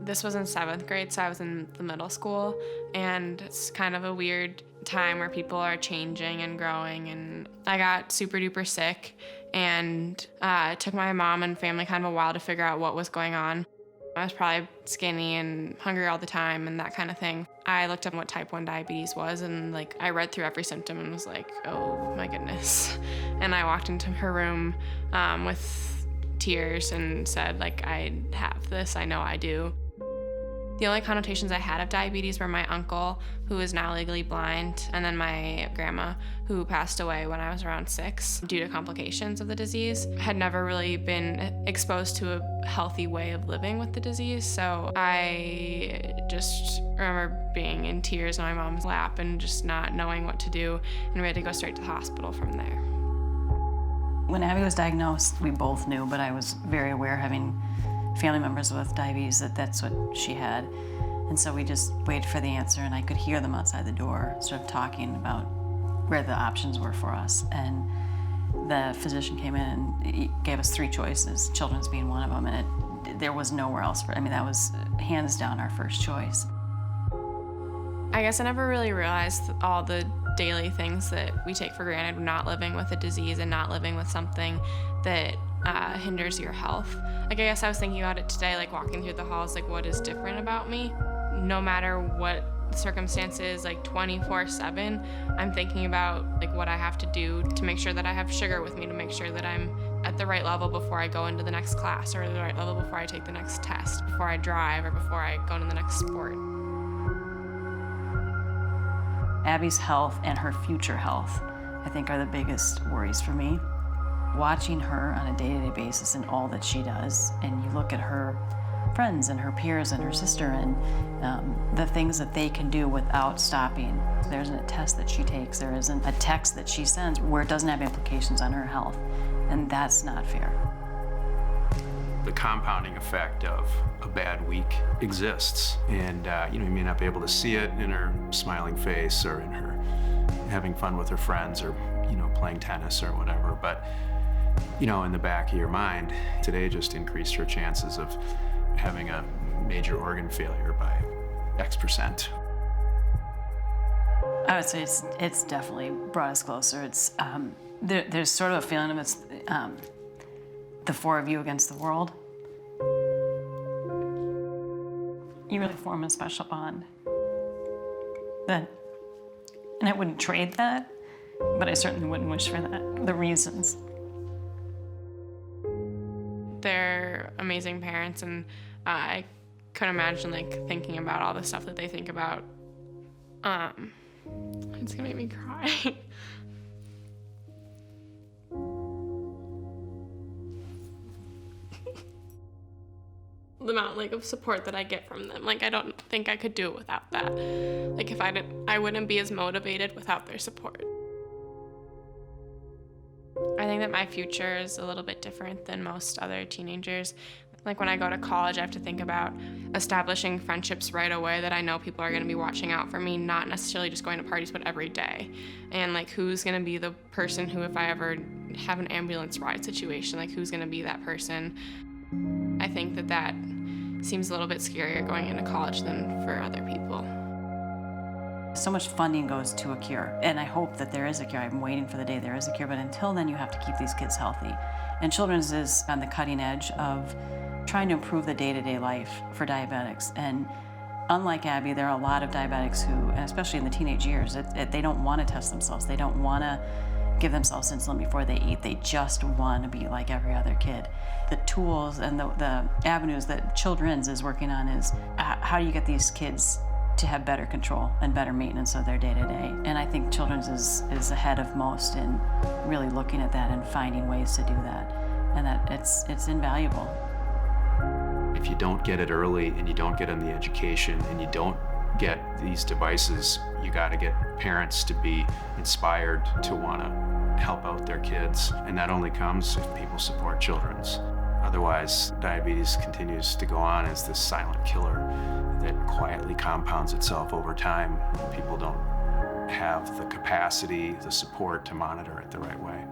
This was in 7th grade, so I was in the middle school, and it's kind of a weird time where people are changing and growing, and I got super duper sick, and it took my mom and family kind of a while to figure out what was going on. I was probably skinny and hungry all the time and that kind of thing. I looked up what type 1 diabetes was, and I read through every symptom and was like, oh my goodness. And I walked into her room with tears and said, I have this, I know I do. The only connotations I had of diabetes were my uncle, who is now legally blind, and then my grandma, who passed away when I was around 6 due to complications of the disease. I had never really been exposed to a healthy way of living with the disease, so I just remember being in tears on my mom's lap and just not knowing what to do, and we had to go straight to the hospital from there. When Abbie was diagnosed, we both knew, but I was very aware, having family members with diabetes, that's what she had. And so we just waited for the answer, and I could hear them outside the door sort of talking about where the options were for us. And the physician came in and he gave us 3 choices, children's being one of them, and there was nowhere else that was hands down our first choice. I guess I never really realized all the daily things that we take for granted, not living with a disease and not living with something that hinders your health. I guess I was thinking about it today, walking through the halls, what is different about me? No matter what the circumstances, 24/7, I'm thinking about what I have to do to make sure that I have sugar with me, to make sure that I'm at the right level before I go into the next class, or the right level before I take the next test, before I drive, or before I go into the next sport. Abbie's health and her future health, I think, are the biggest worries for me. Watching her on a day-to-day basis and all that she does, and you look at her friends and her peers and her sister and the things that they can do without stopping. There isn't a test that she takes, there isn't a text that she sends where it doesn't have implications on her health, and that's not fair. The compounding effect of a bad week exists, and you may not be able to see it in her smiling face or in her having fun with her friends or playing tennis or whatever, but in the back of your mind, today just increased her chances of having a major organ failure by X%. I would say it's definitely brought us closer. It's there's sort of a feeling of it's the 4 of you against the world. You really form a special bond. And I wouldn't trade that, but I certainly wouldn't wish for that. The reasons. They're amazing parents, and I couldn't imagine thinking about all the stuff that they think about. It's gonna make me cry. The amount of support that I get from them, I don't think I could do it without that. If I wouldn't be as motivated without their support. I think that my future is a little bit different than most other teenagers. When I go to college, I have to think about establishing friendships right away that I know people are going to be watching out for me, not necessarily just going to parties, but every day. And who's going to be the person who, if I ever have an ambulance ride situation, who's going to be that person? I think that seems a little bit scarier going into college than for other people. So much funding goes to a cure, and I hope that there is a cure. I'm waiting for the day there is a cure, but until then, you have to keep these kids healthy. And Children's is on the cutting edge of trying to improve the day-to-day life for diabetics. And unlike Abbie, there are a lot of diabetics who, and especially in the teenage years, they don't want to test themselves. They don't want to give themselves insulin before they eat. They just want to be like every other kid. The tools and the avenues that Children's is working on is how do you get these kids to have better control and better maintenance of their day-to-day. And I think Children's is ahead of most in really looking at that and finding ways to do that. And that it's invaluable. If you don't get it early and you don't get them the education and you don't get these devices, you got to get parents to be inspired to want to help out their kids. And that only comes if people support Children's. Otherwise, diabetes continues to go on as this silent killer that quietly compounds itself over time when people don't have the capacity, the support to monitor it the right way.